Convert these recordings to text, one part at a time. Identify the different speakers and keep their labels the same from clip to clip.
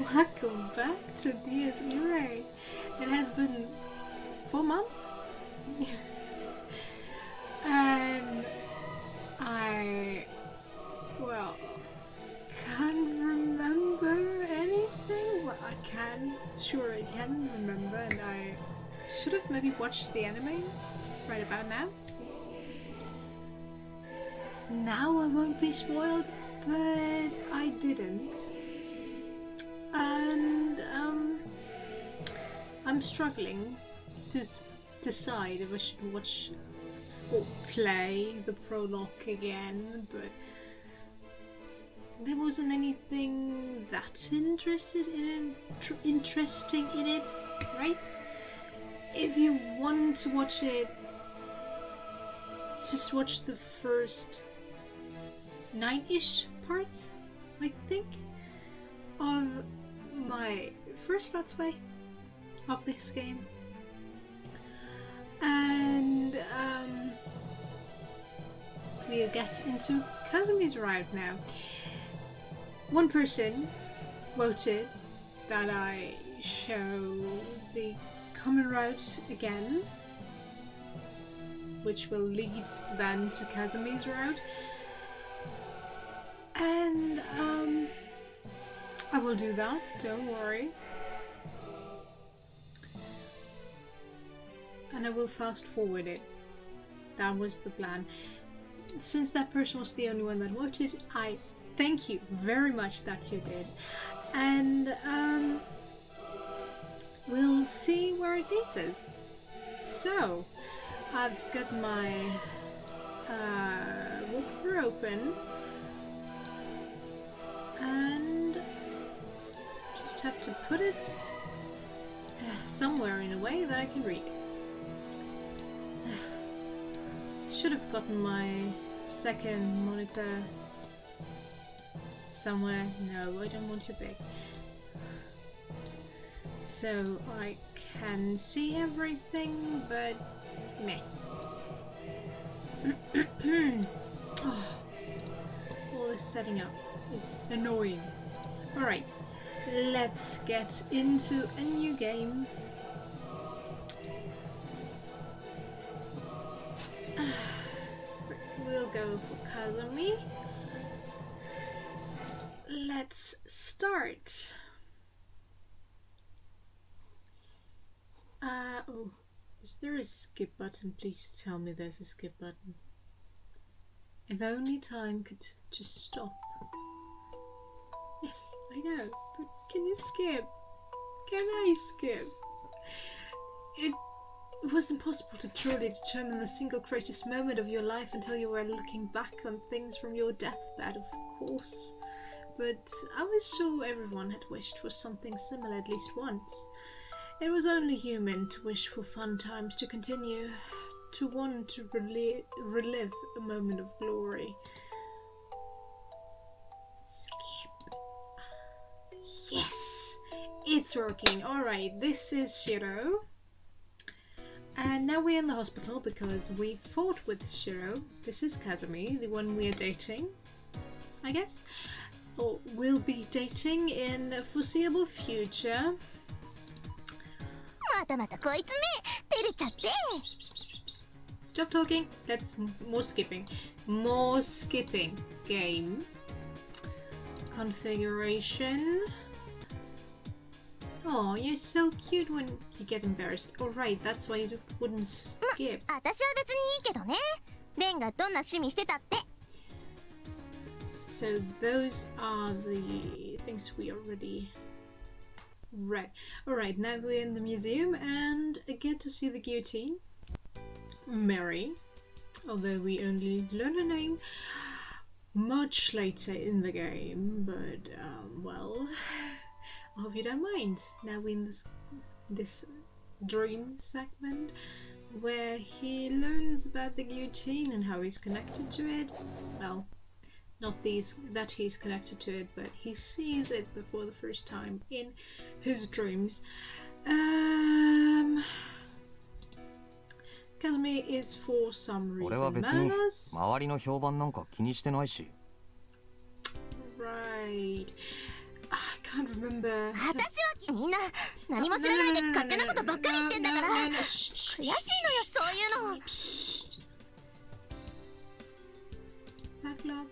Speaker 1: Welcome back to DS Irae. It has been 4 months, and well, can't remember anything. Well, I can remember, and I should have maybe watched the anime right about now. Now I won't be spoiled, but I didn't. And I'm struggling to decide if I should watch or play the prologue again, but there wasn't anything that interesting in it, right? If you want to watch it, just watch the first 9-ish parts, I think, of my first Let's Play of this game. And we'll get into Kasumi's route now. One person voted that I show the common route again, which will lead then to Kasumi's route. And I will do that, don't worry. And I will fast forward it. That was the plan. Since that person was the only one that voted, I thank you very much that you did. And we'll see where it leads us. So, I've got my walker open. And just have to put it somewhere in a way that I can read. Should have gotten my second monitor somewhere. No, I don't want too big. So I can see everything, but meh. Oh, all this setting up is annoying. Alright, let's get into a new game. We'll go for Kasumi. Let's start. Oh, is there a skip button? Please tell me there's a skip button. If only time could just stop. Yes, I know, but can you skip? Can I skip? It was impossible to truly determine the single greatest moment of your life until you were looking back on things from your deathbed, of course. But I was sure everyone had wished for something similar at least once. It was only human to wish for fun times to continue, to want to relive a moment of glory. Skip. Yes! It's working. Alright, this is Shirou. And now we're in the hospital because we fought with Shirou. This is Kasumi, the one we are dating, I guess. Or will be dating in the foreseeable future. Stop talking. Let's more skipping. More skipping. Game. Configuration. Oh, you're so cute when you get embarrassed. Oh, right, that's why you wouldn't skip. So those are the things we already read. Alright, now we're in the museum and I get to see the guillotine. Mary, although we only learn her name much later in the game, but well, I hope you don't mind. Now we're in this dream segment where he learns about the guillotine and how he's connected to it. Well, not that he's connected to it, but he sees it for the first time in his dreams. Kasumi is for some reason manners. Right. I can't remember.
Speaker 2: 私はみんな何も知らないで勝手なことばっかり言ってんだから。悔しいのよそういうの。
Speaker 1: Backlog.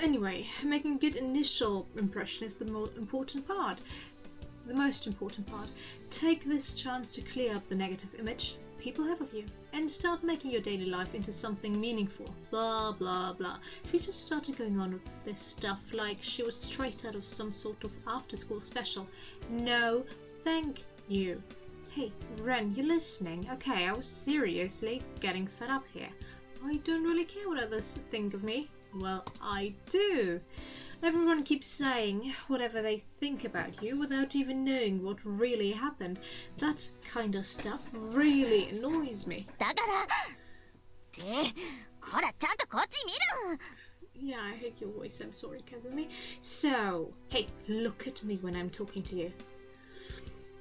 Speaker 1: Anyway, making a good initial impression is the most important part. The most important part. Take this chance to clear up the negative image people have of you and start making your daily life into something meaningful. Blah blah blah. She just started going on with this stuff like she was straight out of some sort of after-school special. No, thank you. Hey, Ren, you listening? Okay, I was seriously getting fed up here. I don't really care what others think of me. Well, I do. Everyone keeps saying whatever they think about you without even knowing what really happened. That kind of stuff really annoys me.
Speaker 2: だからってほらちゃんとこっち見る。
Speaker 1: Yeah, I hate your voice. I'm sorry, Kasumi. So, hey, look at me when I'm talking to you.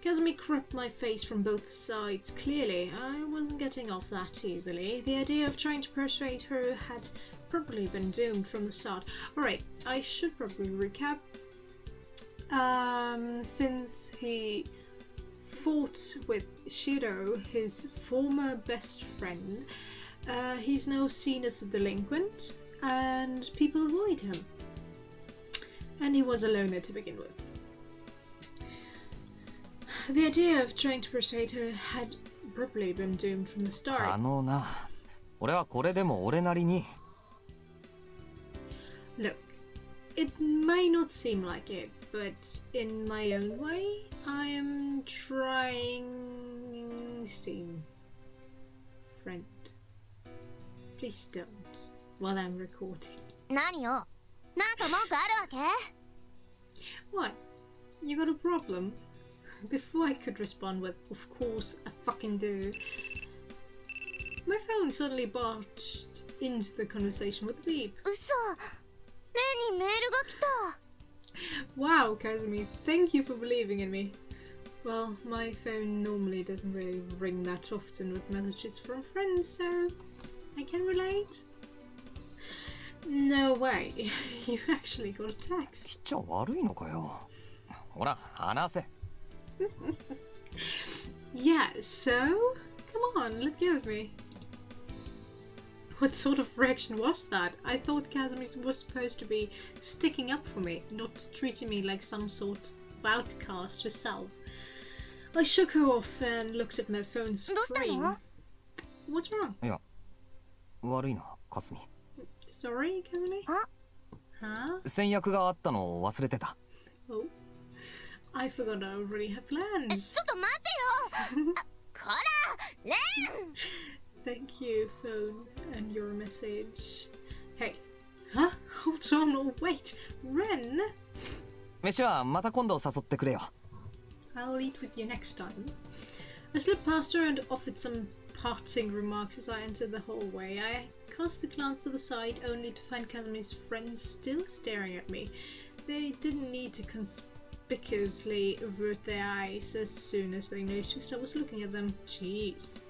Speaker 1: Kasumi cropped my face from both sides. Clearly, I wasn't getting off that easily. The idea of trying to persuade her had probably been doomed from the start. Alright, I should probably recap. Since he fought with Shirou, his former best friend, he's now seen as a delinquent and people avoid him. And he was a loner to begin with. The idea of trying to persuade her had probably been doomed from the start.
Speaker 3: あのな、俺はこれでも俺なりに。
Speaker 1: Look, it may not seem like it, but in my own way, I am trying. Steam. Friend. Please don't, while I'm recording.
Speaker 2: 何よなんか文句あるわけ？
Speaker 1: What? You got a problem? Before I could respond with, of course, I fucking do. My phone suddenly barged into the conversation with a beep.
Speaker 2: 嘘。レイにメールが来た。
Speaker 1: Wow, Kasumi, thank you for believing in me. Well, my phone normally doesn't really ring that often with messages from friends, so I can relate. No way, you actually got a text.
Speaker 3: 来ちゃ悪いのかよ。ほら、話せ。
Speaker 1: Yeah, so? Come on, let go of me. What sort of reaction was that? I thought Kasumi was supposed to be sticking up for me, not treating me like some sort of outcast herself. I shook her off and looked at my phone screen. What's wrong?
Speaker 3: いや、悪いな、かすみ。
Speaker 1: Sorry, Kasumi? Huh?
Speaker 3: 先約があったのを忘れてた。
Speaker 1: Oh. I forgot I already had plans.
Speaker 2: ちょっと待ってよ。こら、レン。
Speaker 1: Thank you, phone, and your message. Hey. Huh? Hold on, or wait. Ren?
Speaker 3: 飯はまた今度誘ってくれよ。
Speaker 1: I'll eat with you next time. I slipped past her and offered some parting remarks as I entered the hallway. I cast a glance to the side only to find Kazumi's friends still staring at me. They didn't need to conspicuously avert their eyes as soon as they noticed I was looking at them. Jeez.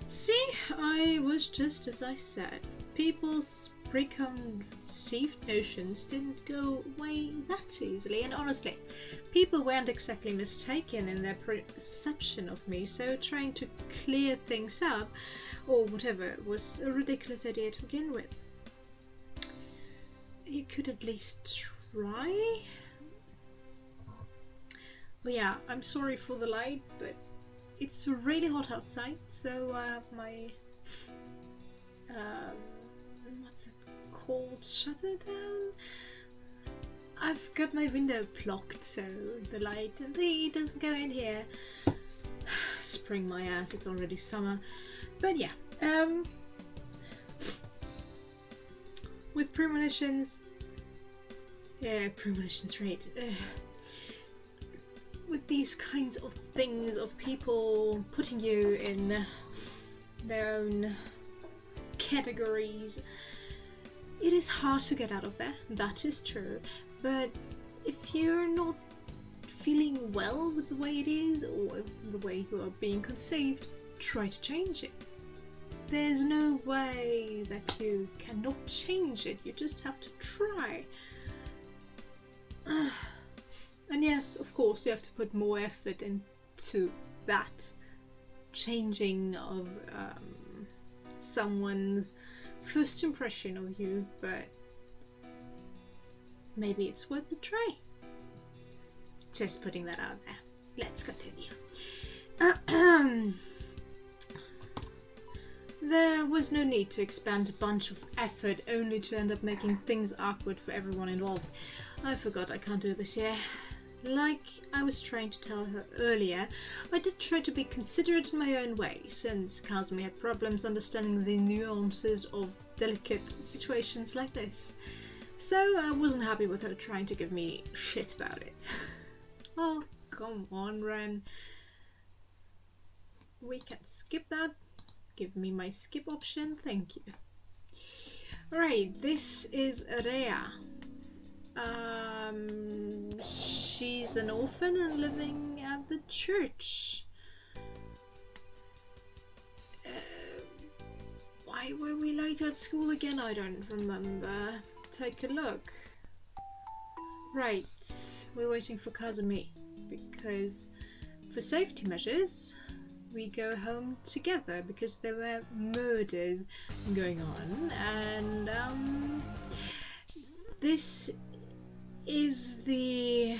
Speaker 1: See, I was just as I said. People's preconceived notions didn't go away that easily, and honestly, people weren't exactly mistaken in their perception of me, so trying to clear things up, or whatever, was a ridiculous idea to begin with. You could at least try? Well, yeah, I'm sorry for the light, but it's really hot outside, so I have my what's it called? Shutter down? I've got my window blocked so the light and the heat doesn't go in here. Spring my ass, it's already summer. But yeah, with premonitions, yeah, premonitions, right? With these kinds of things of people putting you in their own categories, it is hard to get out of there, that is true, but if you're not feeling well with the way it is or the way you are being conceived, try to change it. There's no way that you cannot change it, you just have to try. And yes, of course, you have to put more effort into that changing of someone's first impression of you, but maybe it's worth a try. Just putting that out there. Let's continue. There was no need to expend a bunch of effort only to end up making things awkward for everyone involved. I forgot I can't do this here. Like I was trying to tell her earlier, I did try to be considerate in my own way, since Kasumi had problems understanding the nuances of delicate situations like this. So I wasn't happy with her trying to give me shit about it. Oh, come on, Ren. We can skip that. Give me my skip option, thank you. Alright, this is Irae. She's an orphan and living at the church. Why were we late at school again? I don't remember. Take a look. Right, we're waiting for Kasumi because for safety measures we go home together because there were murders going on, and this is the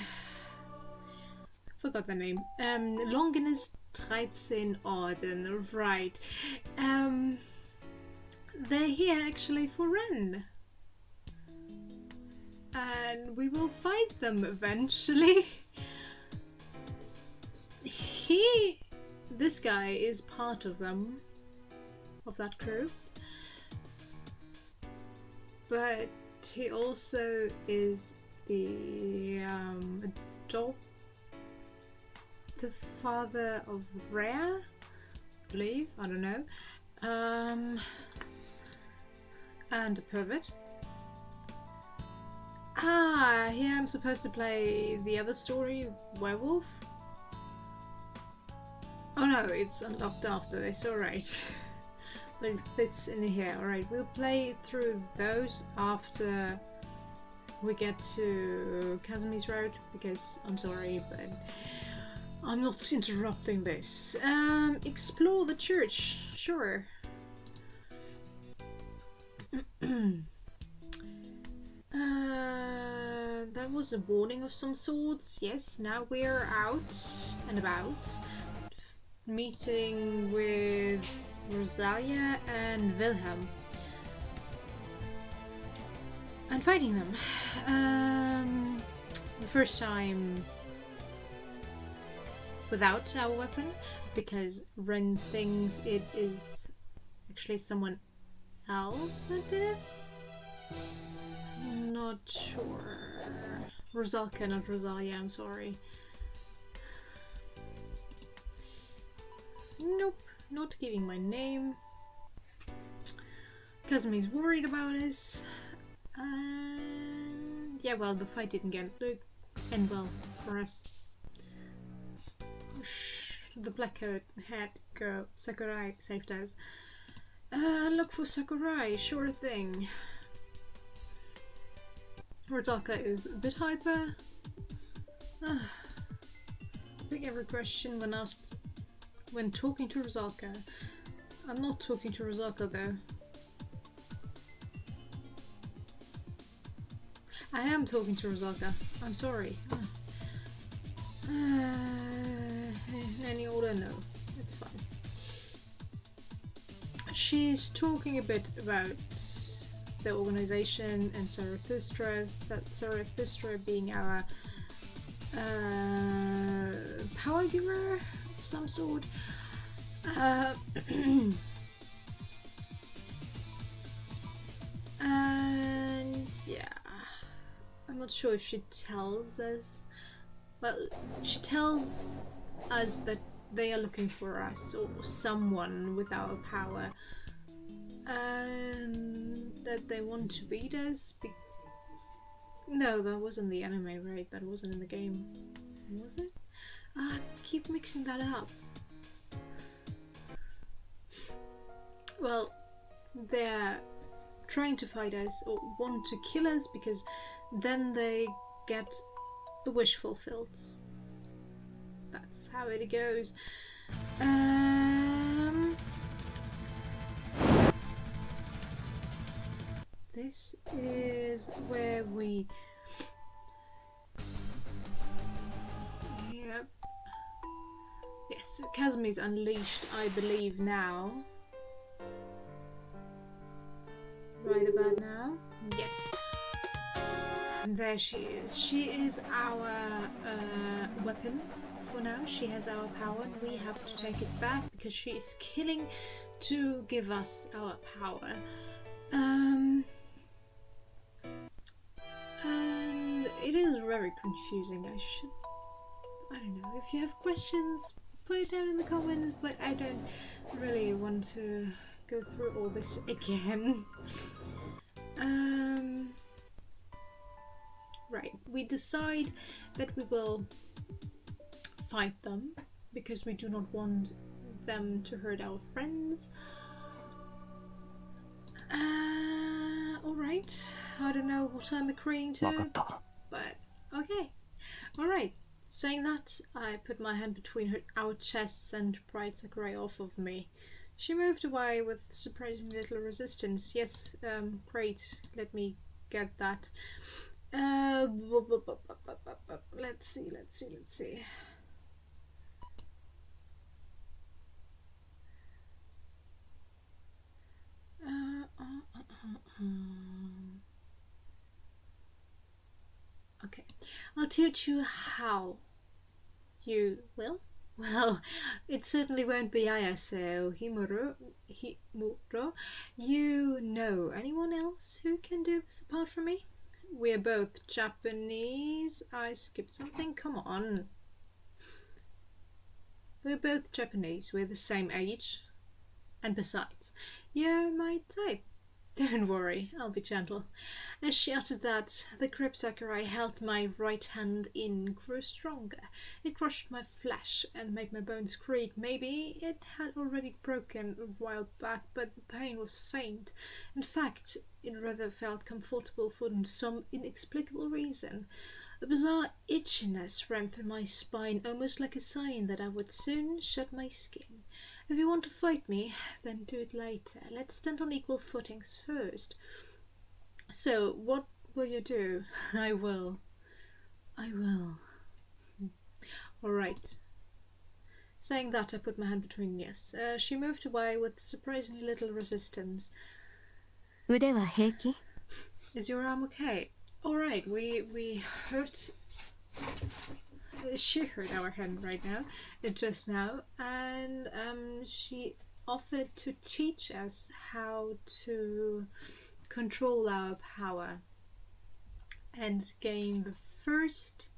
Speaker 1: forgot the name. Longinus 13 Orden, right. They're here actually for Ren. And we will fight them eventually. This guy is part of them, of that crew. But he also is the father of Rhea, I believe, I don't know. And a pervert. Ah, here I'm supposed to play the other story, Werewolf. Oh no, it's unlocked after this, alright. But it fits in here, alright. We'll play through those after we get to Kasumi's road, because I'm sorry, but I'm not interrupting this. Explore the church, sure. That was a warning of some sorts. Yes, now we're out and about, meeting with Rosalia and Wilhelm and fighting them. The first time without our weapon, because Ren thinks it is actually someone else that did it. Not sure. Rosalka, not Rosalia, I'm sorry. Nope, not giving my name. Kasumi's worried about us. And yeah, well, the fight didn't end well for us. The black-haired girl, Sakurai, saved us. Look for Sakurai, sure thing. Rosalka is a bit hyper. Pick every question when asked when talking to Rosalka. I'm not talking to Rosalka though. I am talking to Rosalka. I'm sorry. Any order? No. It's fine. She's talking a bit about the organization and Zarathustra, that Zarathustra being our power giver of some sort. And yeah, I'm not sure if she tells us. Well, she tells us that they are looking for us or someone with our power, and that they want to beat us. No, that wasn't the anime, right? That wasn't in the game, was it? I keep mixing that up. Well, they're trying to fight us or want to kill us because then they get a wish fulfilled. That's how it goes. This is where we... Yep. Yes, Kasumi's unleashed, I believe, now. Right about now. Yes. And there she is. She is our weapon for now. She has our power and we have to take it back because she is killing to give us our power. And it is very confusing. I don't know, if you have questions, put it down in the comments, but I don't really want to go through all this again. Right, we decide that we will fight them because we do not want them to hurt our friends. Alright, I don't know what I'm agreeing to, but okay. Alright, saying that, I put my hand between our chests and pried Sakurai off of me. She moved away with surprising little resistance. Yes, great, let me get that. Let's see. Okay, I'll teach you how. You will? Well, it certainly won't be Ayase Himuro. You know anyone else who can do this apart from me? We're both Japanese. I skipped something, come on. We're both Japanese, we're the same age. And besides, you're my type. Don't worry, I'll be gentle. As she uttered that, the grip Sakurai held my right hand in grew stronger. It crushed my flesh and made my bones creak. Maybe it had already broken a while back, but the pain was faint. In fact, it rather felt comfortable for some inexplicable reason. A bizarre itchiness ran through my spine, almost like a sign that I would soon shed my skin. If you want to fight me, then do it later. Let's stand on equal footings first. So, what will you do? I will. Alright. Saying that, I put my hand between yes. She moved away with surprisingly little resistance.
Speaker 2: 腕は平気?
Speaker 1: Is your arm okay? Alright, we hurt... She hurt our hand right now, just now, and she offered to teach us how to control our power and gain the first,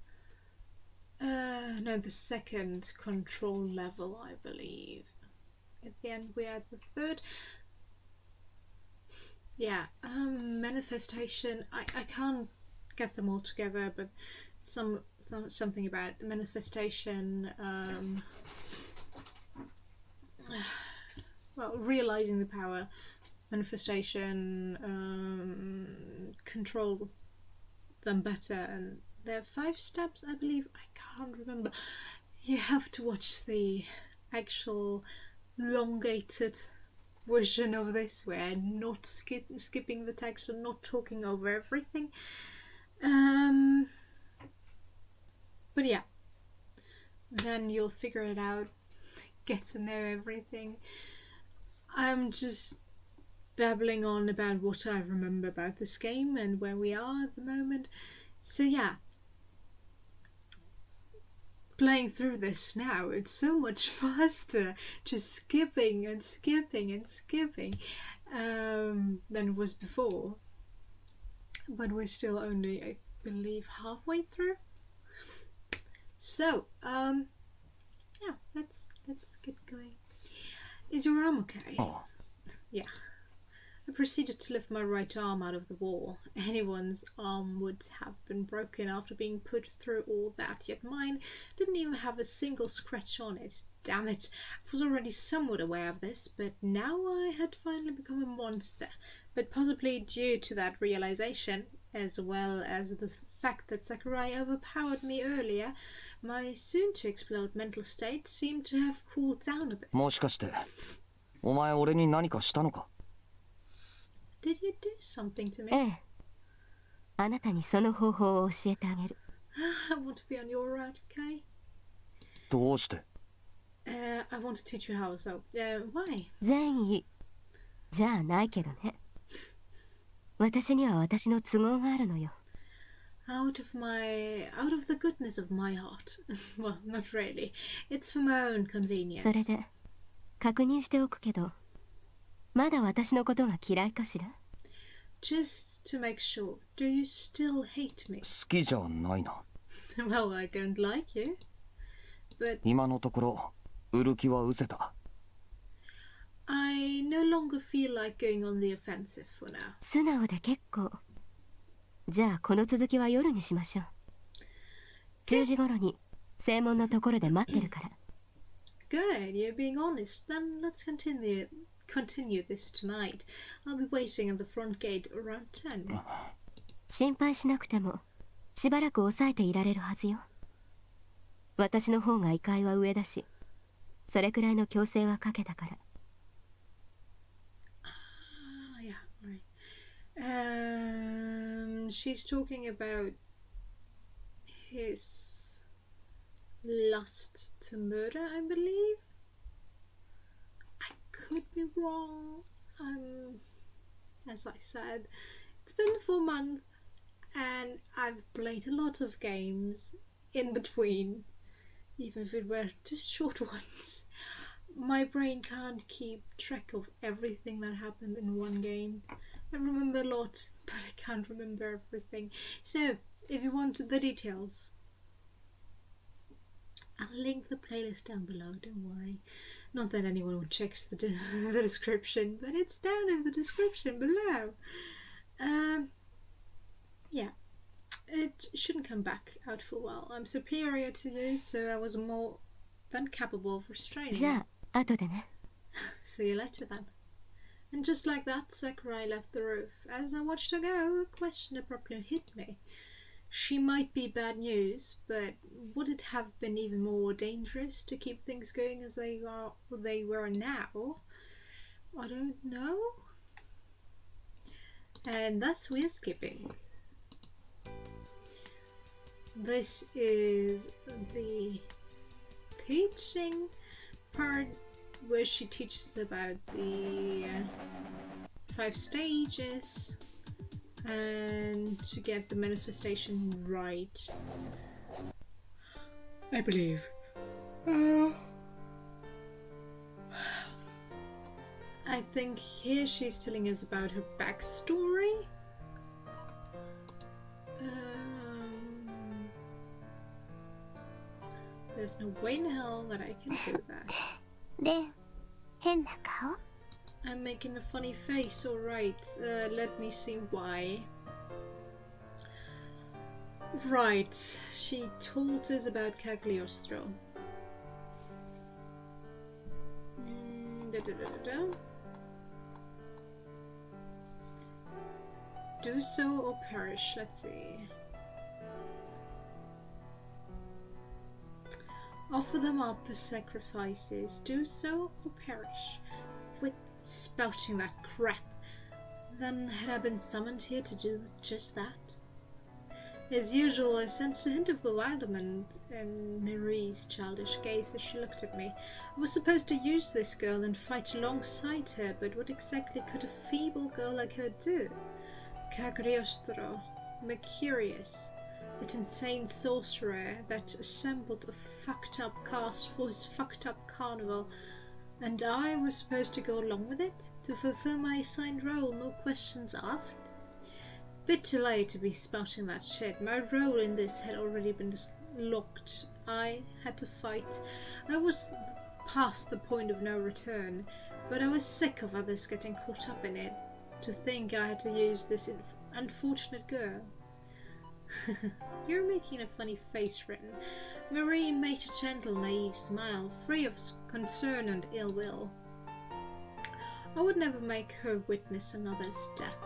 Speaker 1: the second control level, I believe. At the end we had the third. Yeah, manifestation, I can't get them all together, but something about the manifestation, well, realizing the power, manifestation, control them better, and there are 5 steps, I believe. I can't remember. You have to watch the actual elongated version of this, where I'm not skipping the text and not talking over everything. But yeah, then you'll figure it out, get to know everything. I'm just babbling on about what I remember about this game and where we are at the moment. So yeah, playing through this now, it's so much faster, just skipping and skipping and skipping than it was before. But we're still only, I believe, halfway through. So, yeah, let's get going. Is your arm okay?
Speaker 3: Oh.
Speaker 1: Yeah. I proceeded to lift my right arm out of the wall. Anyone's arm would have been broken after being put through all that, yet mine didn't even have a single scratch on it. Damn it, I was already somewhat aware of this, but now I had finally become a monster. But possibly due to that realization, as well as the fact that Sakurai overpowered me earlier, my soon-to-explode mental state seemed to have cooled down a bit.
Speaker 3: もしかしてお前俺に何かしたのか
Speaker 1: Did you do something to me?
Speaker 2: ええ。あなたにその方法を教えてあげる。
Speaker 1: I want to be on your route, okay?
Speaker 3: どうして
Speaker 1: I want to teach you how, so, why?
Speaker 2: 善意じゃあないけどね。私には私の都合があるのよ。
Speaker 1: Out of the goodness of my heart. Well, not really. It's for my own convenience.
Speaker 2: それで確認しておくけど、まだ私のことが嫌いかしら？
Speaker 1: Just to make sure, do you still hate me?
Speaker 3: 好きじゃないな
Speaker 1: Well, I don't like you. But
Speaker 3: 今のところ売る気は失せた
Speaker 1: I no longer feel like going on the offensive for now.
Speaker 2: 素直で結構。じゃあこの続きは夜にしましょう。10時頃に正門のところで待ってるから。
Speaker 1: Good, you're being honest. Then let's continue this tonight. I'll be waiting at the front gate around 10.
Speaker 2: 心配しなくてもしばらく抑えていられるはずよ。私の方が異界は上だし、それくらいの強制はかけたから。
Speaker 1: Yeah, right. She's talking about his lust to murder, I believe. I could be wrong. As I said, it's been 4 months and I've played a lot of games in between, even if it were just short ones. My brain can't keep track of everything that happened in one game. I remember a lot, but I can't remember everything. So, if you want the details, I'll link the playlist down below, don't worry. Not that anyone checks the description, but it's down in the description below. Yeah, it shouldn't come back out for a while. I'm superior to you, so I was more than capable of restraining
Speaker 2: じ
Speaker 1: you.
Speaker 2: ゃあ後でね。
Speaker 1: See you later then. And just like that, Sakurai left the roof. As I watched her go, a question abruptly hit me. She might be bad news, but would it have been even more dangerous to keep things going as they were now? I don't know. And thus we're skipping. This is the teaching part where she teaches about the 5 stages and to get the manifestation right, I believe. I think here she's telling us about her backstory. There's no way in hell that I can do that.
Speaker 2: で、変な顔？
Speaker 1: I'm making a funny face, alright. Let me see why. Right, she told us about Cagliostro. Do so or perish, let's see. Offer them up as sacrifices. Do so or perish. With spouting that crap. Then had I been summoned here to do just that? As usual, I sensed a hint of bewilderment in Marie's childish gaze as she looked at me. I was supposed to use this girl and fight alongside her, but what exactly could a feeble girl like her do? Cagliostro, Mercurius, that insane sorcerer that assembled a fucked up cast for his fucked up carnival, and I was supposed to go along with it, to fulfill my assigned role, no questions asked. Bit too late to be spouting that shit. My role in this had already been locked. I had to fight. I was past the point of no return, but I was sick of others getting caught up in it. To think I had to use this unfortunate girl. You're making a funny face, Ren. Marie made a gentle, naive smile, free of concern and ill will. I would never make her witness another's death.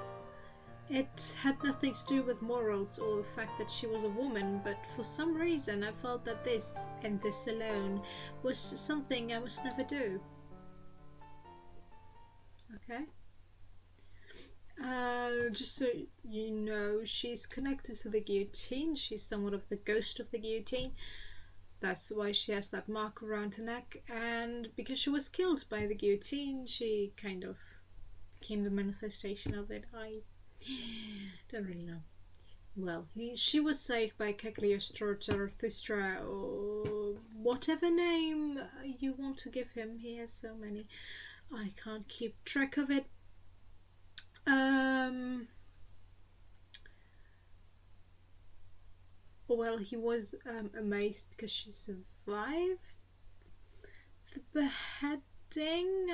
Speaker 1: It had nothing to do with morals or the fact that she was a woman, but for some reason I felt that this, and this alone, was something I must never do. Okay. Just so you know, she's connected to the guillotine. She's somewhat of the ghost of the guillotine. That's why she has that mark around her neck. And because she was killed by the guillotine, she kind of became the manifestation of it. I don't really know. Well, she was saved by Cagliostro Thustra, or whatever name you want to give him. He has so many. I can't keep track of it. Well, he was amazed because she survived the beheading.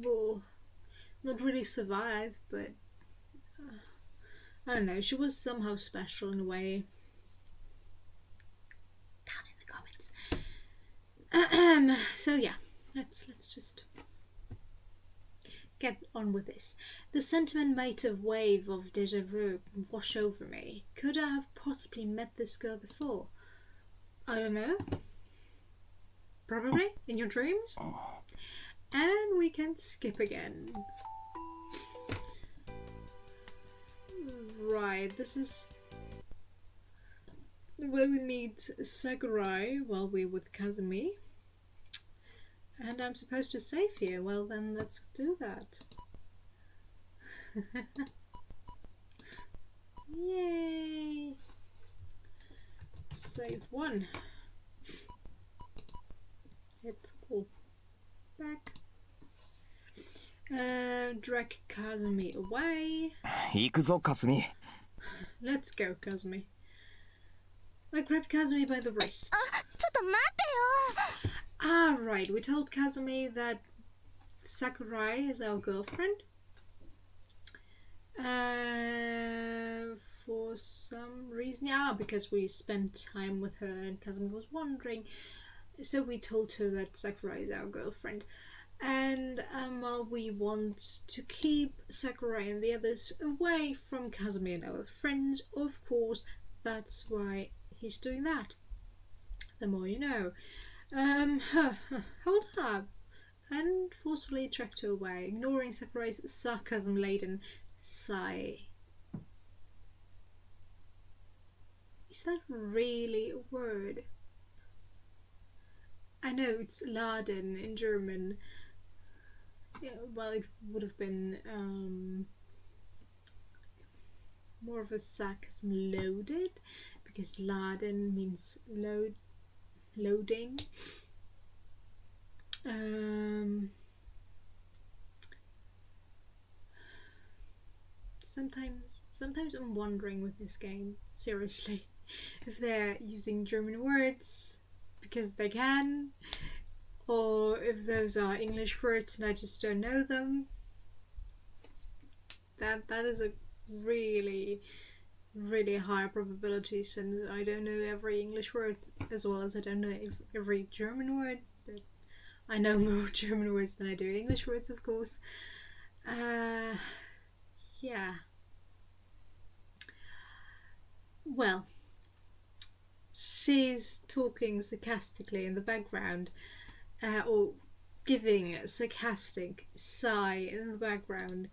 Speaker 1: Well, not really survived, but I don't know. She was somehow special in a way. Down in the comments. So yeah, let's just get on with this. The sentiment made a wave of déjà vu wash over me. Could I have possibly met this girl before? I don't know. Probably in your dreams. And we can skip again. Right, this is where we meet Sakurai while we're with Kasumi. And I'm supposed to save here. Well, then let's do that. Yay! Save one. Let's go back. Drag Kasumi away.
Speaker 3: 行くぞ、かすみ。
Speaker 1: Let's go, Kasumi. I grabbed Kasumi by the wrist.
Speaker 2: ちょっと待ってよ。
Speaker 1: Ah, right. We told Kasumi that Sakurai is our girlfriend. For some reason. Yeah, because we spent time with her and Kasumi was wondering. So we told her that Sakurai is our girlfriend. And while we want to keep Sakurai and the others away from Kasumi and our friends, of course, that's why he's doing that. The more you know. Hold up, and forcefully tracked her away, ignoring Sakurai's sarcasm-laden sigh. Is that really a word? I know it's laden in German. Yeah, well, it would have been more of a sarcasm loaded, because laden means loading. Sometimes I'm wondering with this game, seriously, if they're using German words because they can, or if those are English words and I just don't know them. That is a really high probability, since I don't know every English word as well as I don't know every German word, but I know more German words than I do English words, of course. Yeah. Well, she's talking sarcastically in the background, or giving a sarcastic sigh in the background.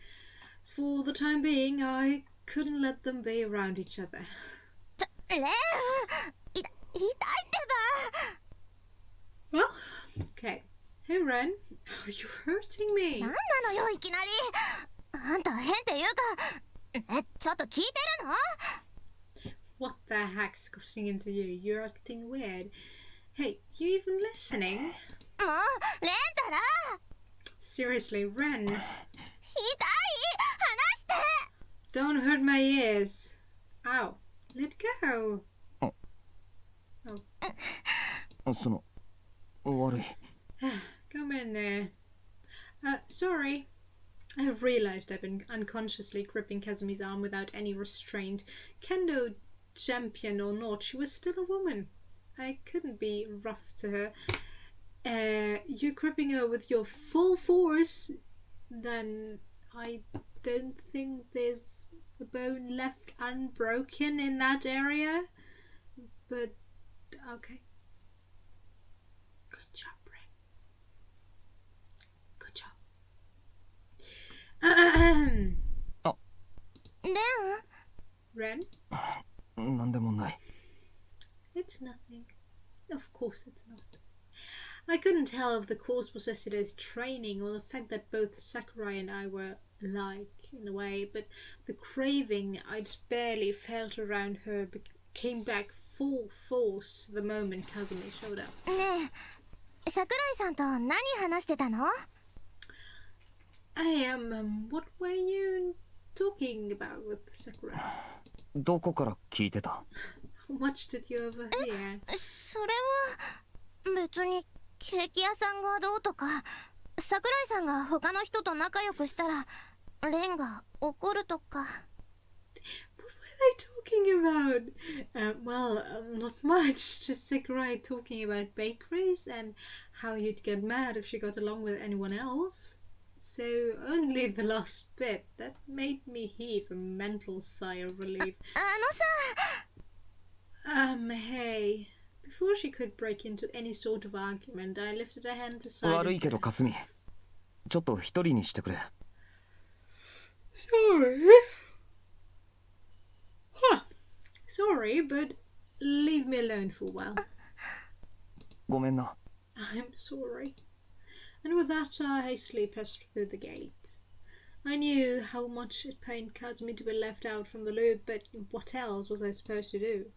Speaker 1: For the time being, I couldn't let them be around each other. Well, okay. Hey Ren, are you hurting me?
Speaker 2: なんなのよいきなり。あんた変っていうか、ちょっと聞いてるの？
Speaker 1: What the heck's getting into you? You're acting weird. Hey, you even listening?
Speaker 2: もうレンタラ。
Speaker 1: Seriously, Ren.
Speaker 2: 痛い。話して。
Speaker 1: Don't hurt my ears. Ow. Let go. Oh.
Speaker 3: その、悪い。
Speaker 1: Come in there. Sorry. I have realized I've been unconsciously gripping Kazumi's arm without any restraint. Kendo champion or not, she was still a woman. I couldn't be rough to her. You're gripping her with your full force, then I don't think there's a bone left unbroken in that area. But okay. Good job, Ren. Good job.
Speaker 2: レン
Speaker 1: Ren?
Speaker 3: なんでもない。
Speaker 1: It's nothing. Of course it's not. I couldn't tell if the cause was yesterday's training or the fact that both Sakurai and I were alike in a way, but the craving I'd barely felt around her came back full force the moment Kasumi showed up.
Speaker 2: ねえ、桜井さんと何話してたの？
Speaker 1: What were you talking about with Sakurai?
Speaker 3: どこから聞いてた？
Speaker 1: What did you overhear?
Speaker 2: それは別にケーキ屋さんがどうとか、桜井さんが他の人と仲良くしたらレンが怒るとか。
Speaker 1: What were they talking about? Not much. Just Sakurai talking about bakeries and how you'd get mad if she got along with anyone else. So only the last bit. That made me heave a mental sigh of relief.
Speaker 2: あのさ。
Speaker 1: Hey. Before she could break into any sort of argument, I lifted a hand to silence her.
Speaker 3: 悪いけどかすみ、ちょっと一人にしてくれ。
Speaker 1: Sorry. Huh. Sorry, but leave me alone for a while.
Speaker 3: ごめんな。
Speaker 1: I'm sorry. And with that, I hastily passed through the gate. I knew how much it pained Kasumi to be left out from the loop, but what else was I supposed to do?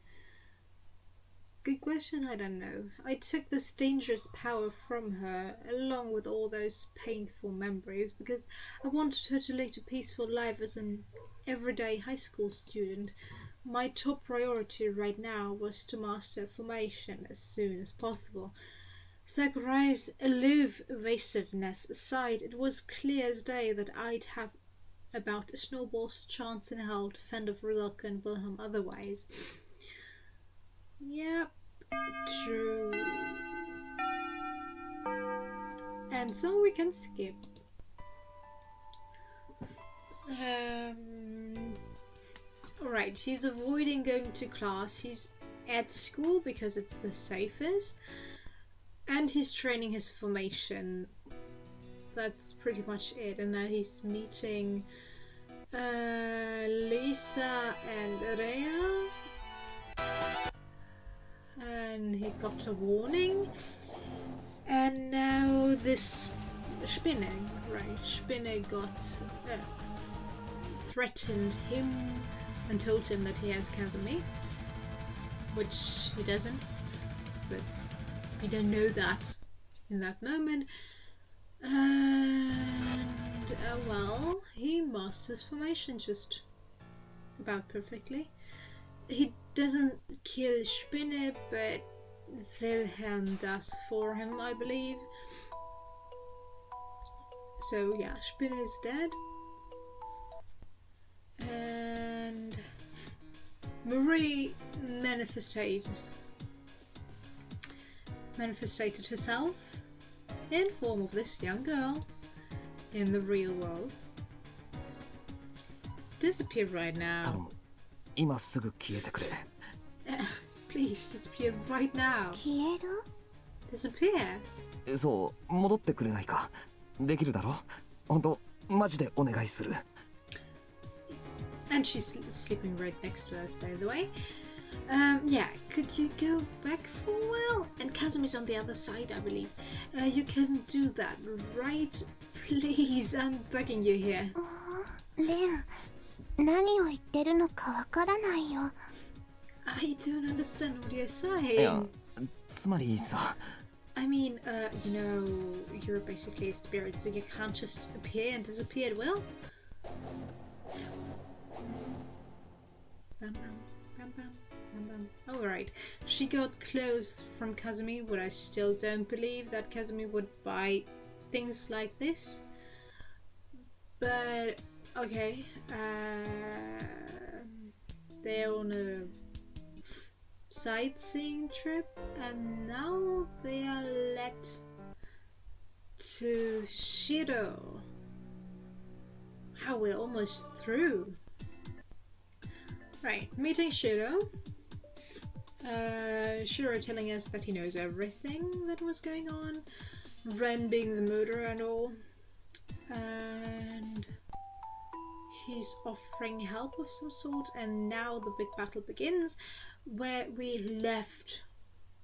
Speaker 1: Good question, I don't know. I took this dangerous power from her, along with all those painful memories, because I wanted her to lead a peaceful life as an everyday high school student. My top priority right now was to master formation as soon as possible. Sakurai's aloof evasiveness aside, it was clear as day that I'd have about a snowball's chance in hell to fend off Rilke and Wilhelm otherwise. Yep, true. And so we can skip. Alright, she's avoiding going to class. He's at school because it's the safest. And he's training his formation. That's pretty much it. And now he's meeting Lisa and Irae. And he got a warning. And now this Spinne, right? Spinne got threatened him and told him that he has Kasumi, which he doesn't, but we don't know that in that moment. And well, he masters formation just about perfectly. He doesn't kill Spinne, but Wilhelm does for him, I believe. So yeah, Spinne is dead. And Marie manifested herself in form of this young girl in the real world. Disappear right now.
Speaker 3: 今すぐ消えてくれ。
Speaker 1: Please disappear right now.
Speaker 2: 消える？
Speaker 1: Disappear.
Speaker 3: そう、戻ってくれないか。できるだろ？本当、マジでお願いする。
Speaker 1: And she's sleeping right next to us, by the way. Yeah, could you go back for a while? And Kasumi's on the other side, I believe. You can do that, right? Please, I'm bugging you here.
Speaker 2: レン、何を言ってるのかわからないよ。
Speaker 1: I don't understand what you're
Speaker 3: いや、
Speaker 1: saying.
Speaker 3: つまりさ。
Speaker 1: I mean, you know, you're basically a spirit, so you can't just appear and disappear at will. Bam, bam, bam, bam, bam, bam. Alright, she got clothes from Kasumi, but I still don't believe that Kasumi would buy things like this. But, okay, they're on a sightseeing trip, and now they are led to Shirou. Wow, we're almost through. Right, meeting Shirou. Shirou telling us that he knows everything that was going on. Ren being the murderer and all. And he's offering help of some sort, and now the big battle begins where we left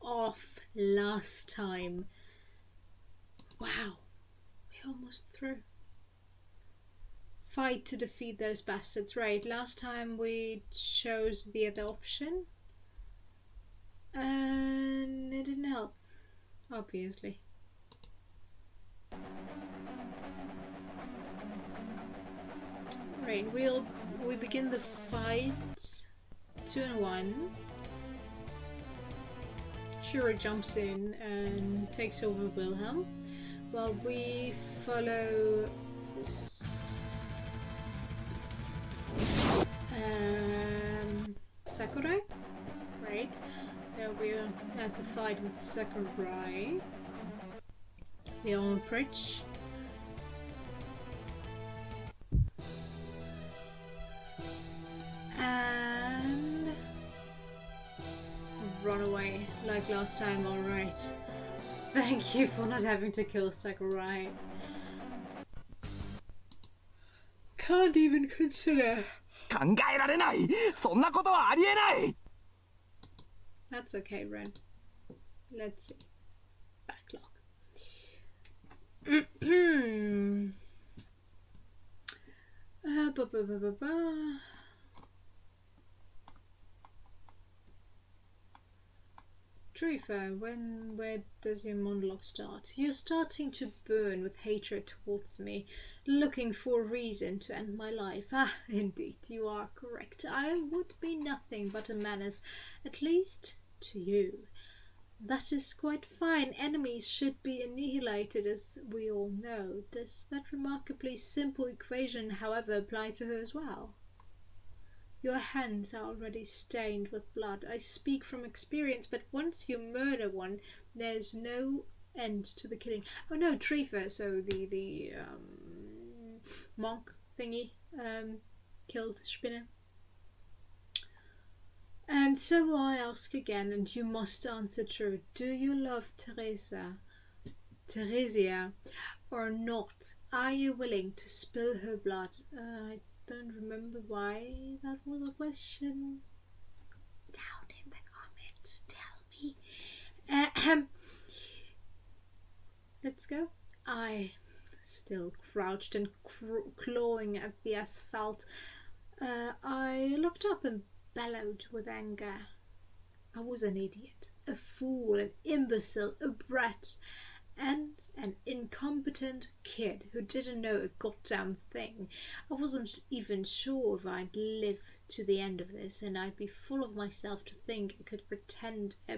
Speaker 1: off last time. Wow, we're almost through. Fight to defeat those bastards. Right, last time we chose the other option and it didn't help, obviously. Right, we begin the fight 2-1. Shirou jumps in and takes over Wilhelm, while we follow Sakurai. Right, we're at the fight with Sakurai. The old bridge. And run away like last time. Alright. Thank you for not having to kill Sakurai. Can't even consider.
Speaker 3: 考えられない。そんなことはありえない。
Speaker 1: That's okay, Ren. Let's see. Backlog. Trifa, where does your monologue start? You're starting to burn with hatred towards me, looking for a reason to end my life. Ah, indeed, you are correct. I would be nothing but a menace, at least to you. That is quite fine. Enemies should be annihilated, as we all know. Does that remarkably simple equation, however, apply to her as well? Your hands are already stained with blood. I speak from experience, but once you murder one, there's no end to the killing. Oh no, Trifa, so the monk thingy, killed Spinner. And so I ask again, and you must answer true. Do you love Theresia, or not? Are you willing to spill her blood? I don't remember why that was a question. Down in the comments, tell me. Let's go. I still crouched and clawing at the asphalt. I looked up and bellowed with anger. I was an idiot, a fool, an imbecile, a brat, and an incompetent kid who didn't know a goddamn thing. I wasn't even sure if I'd live to the end of this, and I'd be full of myself to think I could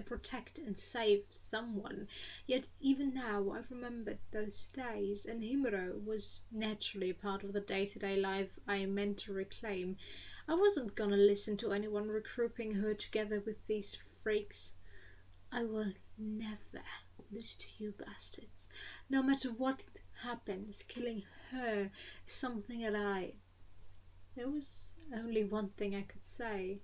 Speaker 1: protect and save someone. Yet even now I remembered those days, and Himuro was naturally a part of the day-to-day life I meant to reclaim. I wasn't gonna listen to anyone recruiting her together with these freaks. I will never lose to you bastards. No matter what happens, killing her is something that there was only one thing I could say.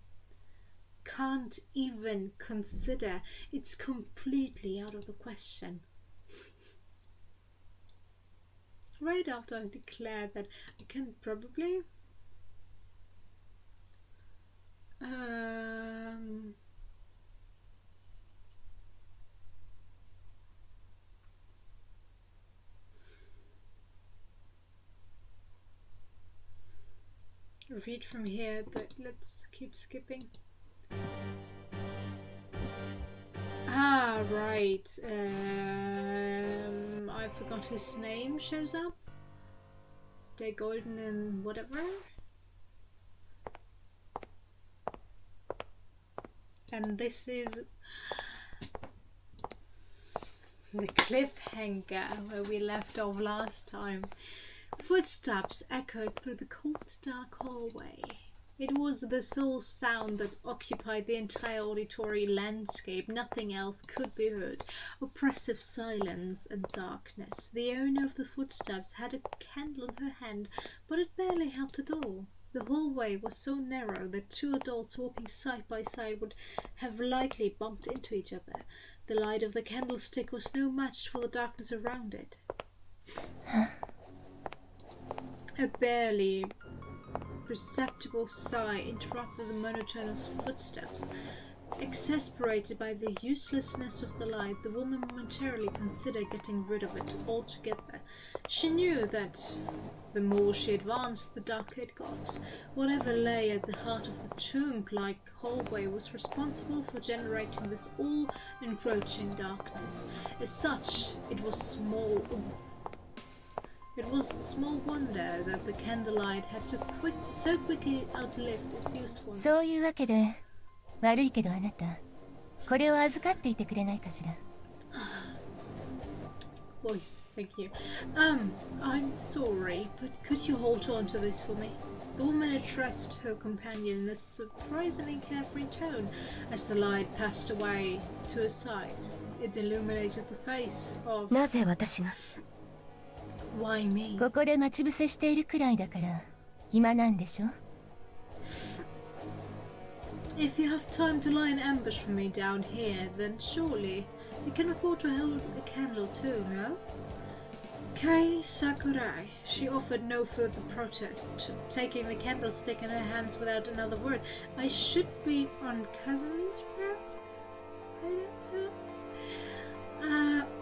Speaker 1: Can't even consider. It's completely out of the question. Right after I've declared that I can probably read from here, but let's keep skipping. Ah, right. I forgot his name shows up. The Golden and whatever. And this is the cliffhanger where we left off last time. Footsteps echoed through the cold, dark hallway. It was the sole sound that occupied the entire auditory landscape. Nothing else could be heard. Oppressive silence and darkness. The owner of the footsteps had a candle in her hand, but it barely helped at all. The hallway was so narrow that two adults walking side by side would have likely bumped into each other. The light of the candlestick was no match for the darkness around it. A barely perceptible sigh interrupted the monotone of footsteps. Exasperated by the uselessness of the light, the woman momentarily considered getting rid of it altogether. She knew that the more she advanced, the darker it got. Whatever lay at the heart of the tomb-like hallway was responsible for generating this all-encroaching darkness. As such, it was small wonder that the candlelight had so quickly outlived its usefulness.
Speaker 2: そういうわけで、悪いけどあなた、これを預かっていてくれないかしら。
Speaker 1: Voice, thank you. I'm sorry, but could you hold on to this for me? The woman addressed her companion in a surprisingly carefree tone as the light passed away to her side. It illuminated the face of...
Speaker 2: なぜ私が
Speaker 1: Why me?
Speaker 2: ここで待ち伏せしているくらいだから暇なんでしょ
Speaker 1: If you have time to lie in ambush for me down here, then surely you can afford to hold a candle too, no? Kei Sakurai. She offered no further protest, taking the candlestick in her hands without another word. I should be on Kazumi's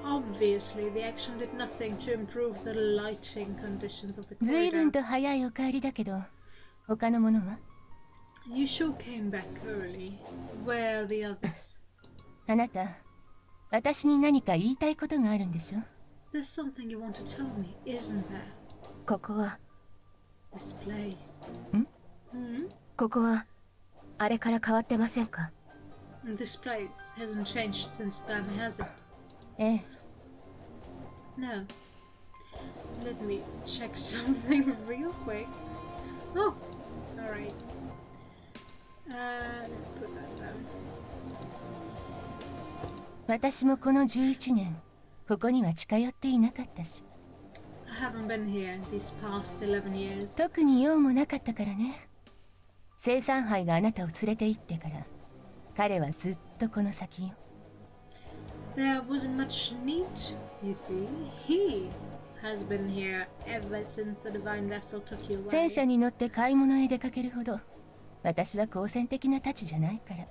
Speaker 1: obviously, the action did nothing to improve the lighting conditions of the
Speaker 2: ずいぶん
Speaker 1: corridor.
Speaker 2: と早いお帰りだけど、他のものは
Speaker 1: You sure came back early. Where are the others?
Speaker 2: あなた、私に何か言いたいことがあるんでしょ
Speaker 1: There's something you want to tell me, isn't there?
Speaker 2: ここは、
Speaker 1: This place.
Speaker 2: ここは、あれから変わってませんか
Speaker 1: This place hasn't changed since then, has it?
Speaker 2: ええ、
Speaker 1: No. Let me check something real quick. Oh, alright. Put that down.
Speaker 2: 私もこの11年、ここには近寄っていなかったし、
Speaker 1: I haven't been here these past 11 years.
Speaker 2: 特に用もなかったからね。生産杯があなたを連れて行ってから、彼はずっとこの先よ。
Speaker 1: There wasn't much need, you see. He has been here ever since the divine vessel took you away.
Speaker 2: 戦車に乗って買い物へ出かけるほど、私は好戦的なたちじゃないから。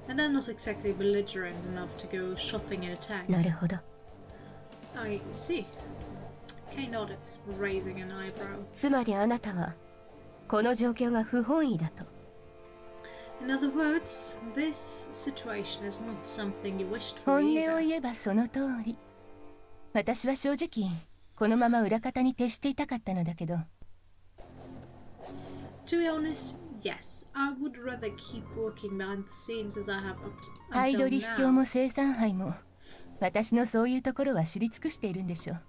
Speaker 1: And I'm not exactly belligerent enough to go shopping in a tank.
Speaker 2: なるほど。
Speaker 1: I see. Kay nodded, raising an eyebrow.
Speaker 2: つまりあなたは、この状況が不本意だと。
Speaker 1: In other words, this situation is not something you wished
Speaker 2: 本
Speaker 1: for
Speaker 2: 音を
Speaker 1: either.
Speaker 2: 言えばその通り。私は正直、このまま裏方に徹していたかったのだけど、
Speaker 1: To be honest, yes. I would rather keep working behind the scenes as I have up
Speaker 2: ハイ
Speaker 1: until
Speaker 2: ドリ秘境
Speaker 1: now.
Speaker 2: も生産杯も、私のそういうところは知り尽くしているんでしょう。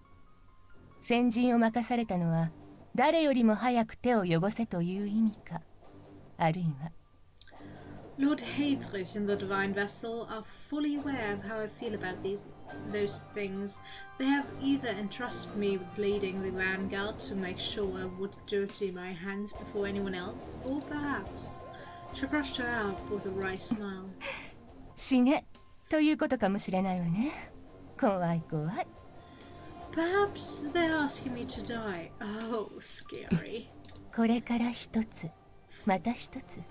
Speaker 2: 先陣を任されたのは、誰よりも早く手を汚せという意味か、あるいは、
Speaker 1: Lord Heydrich and the Divine Vessel are fully aware of how I feel about those things. They have either entrusted me with leading the vanguard to make sure I would dirty my hands before anyone else, or perhaps... She brushed her out with a wry smile.
Speaker 2: 死ねということかもしれないわね。怖い怖い。
Speaker 1: Perhaps they're asking me to die. Oh, scary.
Speaker 2: これから一つ、また一つ。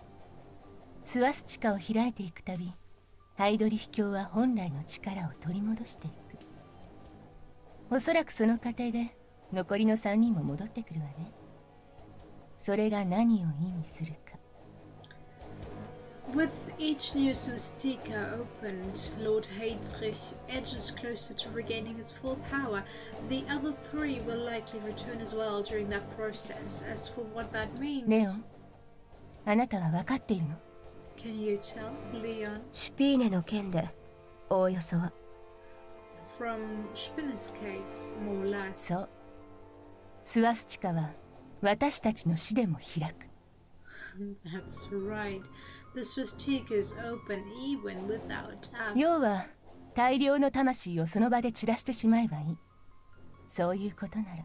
Speaker 2: スワスチカを開いていくたび、ハイドリ秘境は本来の力を取り戻していく。おそらくその過程で残りの3人も戻ってくるわね。それが何を意味するか。
Speaker 1: With each new Celestica opened, Lord Heydrich edges closer to regaining his full power. The other three will likely return as well during that process. As for what that
Speaker 2: レオ
Speaker 1: means,
Speaker 2: ン、あなたは分かっているの？
Speaker 1: can you tell, Leon?
Speaker 2: シュピーネの件で、おおよそは。
Speaker 1: From Spinner's case, more or less.
Speaker 2: そう。スワスチカは私たちの死でも開く。
Speaker 1: That's right. The Swastika is open even without tabs.
Speaker 2: 要は大量の魂をその場で散らしてしまえばいい。そういうことなら。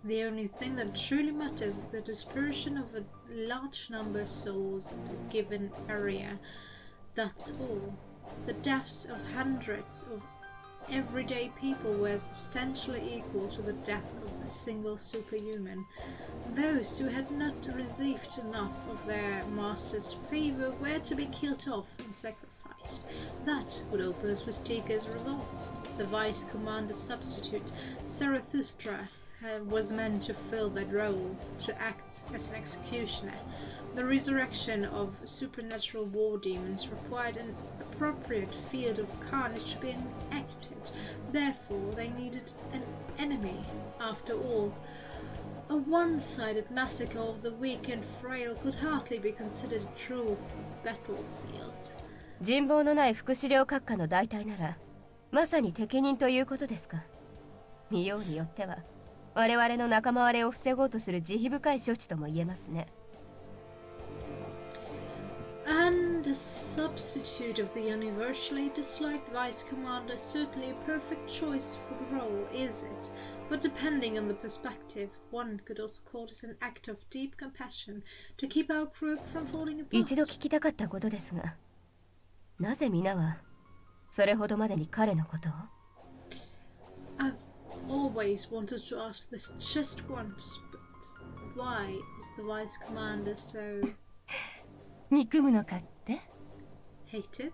Speaker 1: The only thing that truly matters is the dispersion of a large number of souls in a given area. That's all. The deaths of hundreds of everyday people were substantially equal to the death of a single superhuman. Those who had not received enough of their master's favor were to be killed off and sacrificed. That would Opus was Tika's result. The vice commander's substitute, Zarathustra, was meant to fill that role, to act as an executioner. The resurrection of supernatural war demons required an appropriate field of carnage to be enacted. Therefore, they needed an enemy. After all, a one-sided massacre of the weak and frail could hardly be considered a true battlefield.
Speaker 4: 人望のない副資料閣下の代替なら、まさに適任ということですか。見ようによっては、我々の仲間割れを防ごうとする慈悲深い処置とも言えますね。
Speaker 1: And a substitute of the universally disliked vice commander is certainly a perfect choice for the role, is it? But depending on the perspective, one could also call it an act of deep compassion to keep our group from falling apart.
Speaker 4: 一度聞きたかったことですが、なぜ皆はそれほどまでに彼のことを？
Speaker 1: I've always wanted to ask this just once, but why is the vice commander so
Speaker 2: 憎むのかって？
Speaker 1: hated?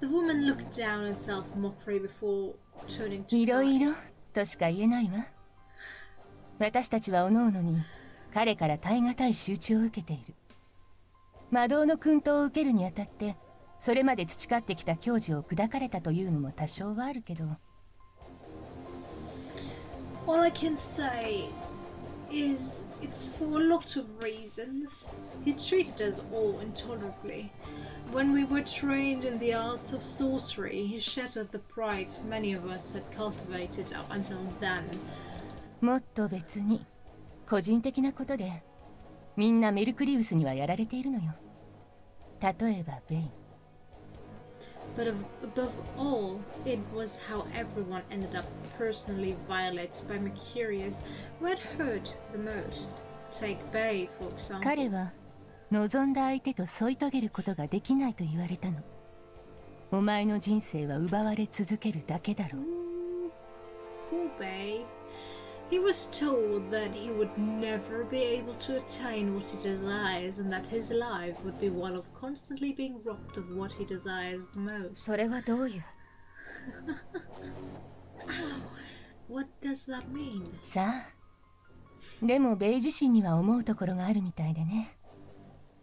Speaker 1: The woman looked down at self-mockery before turning to
Speaker 2: いろい
Speaker 1: cry.
Speaker 2: ろとしか言えないわ。私たちはおのおのに彼から耐え難い仕打ちを受けている。魔導の薫陶を受けるにあたってそれまで培ってきた矜持を砕かれたというのも多少はあるけど。
Speaker 1: All I can say is it's for a lot of reasons. He treated us all intolerably. When we were trained in the arts of sorcery, he shattered the pride many of us had cultivated up until then.
Speaker 2: もっと別に個人的なことでみんなメルクリウスにはやられているのよ。例えばベイン。
Speaker 1: But above all, it was how everyone ended up personally violated by Mercurius who had hurt the most. Take Bay, for example.
Speaker 2: 彼は望んだ相手と添い遂げることができないと言われたの。お前の人生は奪われ続けるだけだろう。
Speaker 1: Poor Bay. He was told that he would never be able to attain what he desires and that his life would be one of constantly being robbed of what he desires the most.
Speaker 4: それはどういう？
Speaker 1: What does that mean?
Speaker 2: さあ。でもベイ自身には思うところがあるみたいでね。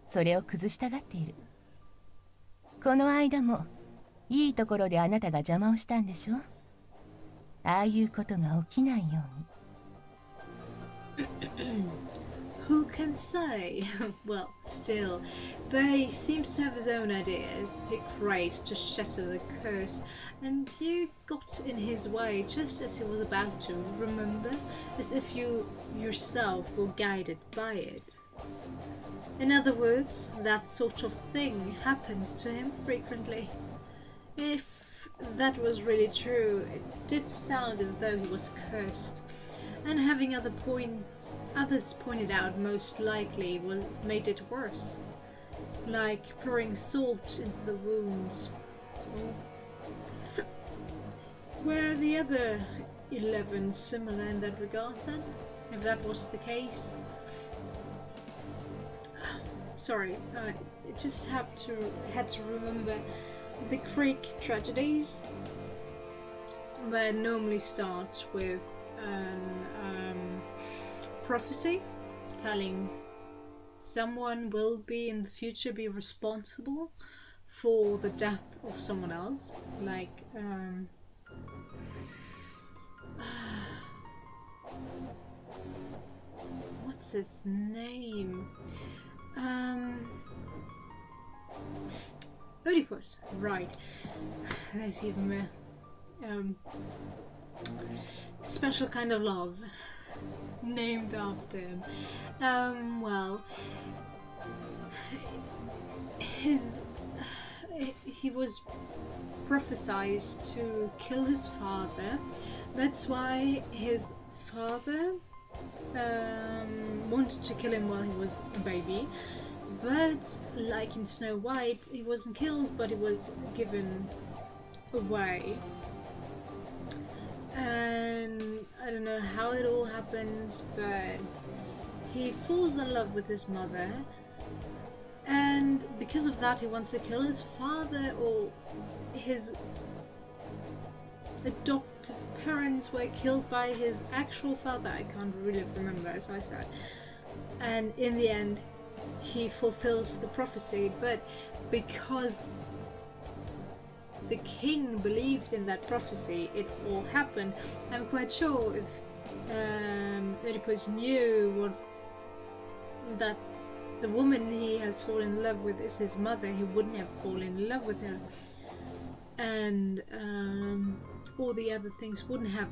Speaker 2: それを崩したがっている。この間もいいところであなたが邪魔をしたんでしょ。ああいうことが起きないように。
Speaker 1: Who can say? Well, still, Bay seems to have his own ideas. He craves to shatter the curse, and you got in his way just as he was about to, remember? As if you yourself were guided by it. In other words, that sort of thing happened to him frequently. If that was really true, it did sound as though he was cursed. And having others pointed out most likely made it worse. Like pouring salt into the wounds. Were the other 11 similar in that regard then? If that was the case? Sorry, I just had to remember the Greek tragedies, where it normally starts with prophecy telling someone will be in the future be responsible for the death of someone else, like what's his name? Oedipus, right. There's even special kind of love named after him. Well, he was prophesied to kill his father. That's why his father wanted to kill him while he was a baby, but like in Snow White, he wasn't killed, but he was given away. And I don't know how it all happens, but he falls in love with his mother, and because of that he wants to kill his father, or his adoptive parents were killed by his actual father. I can't really remember, as I said. And in the end he fulfills the prophecy, but because the king believed in that prophecy, it all happened. I'm quite sure if Oedipus knew that the woman he has fallen in love with is his mother, he wouldn't have fallen in love with her, and all the other things wouldn't have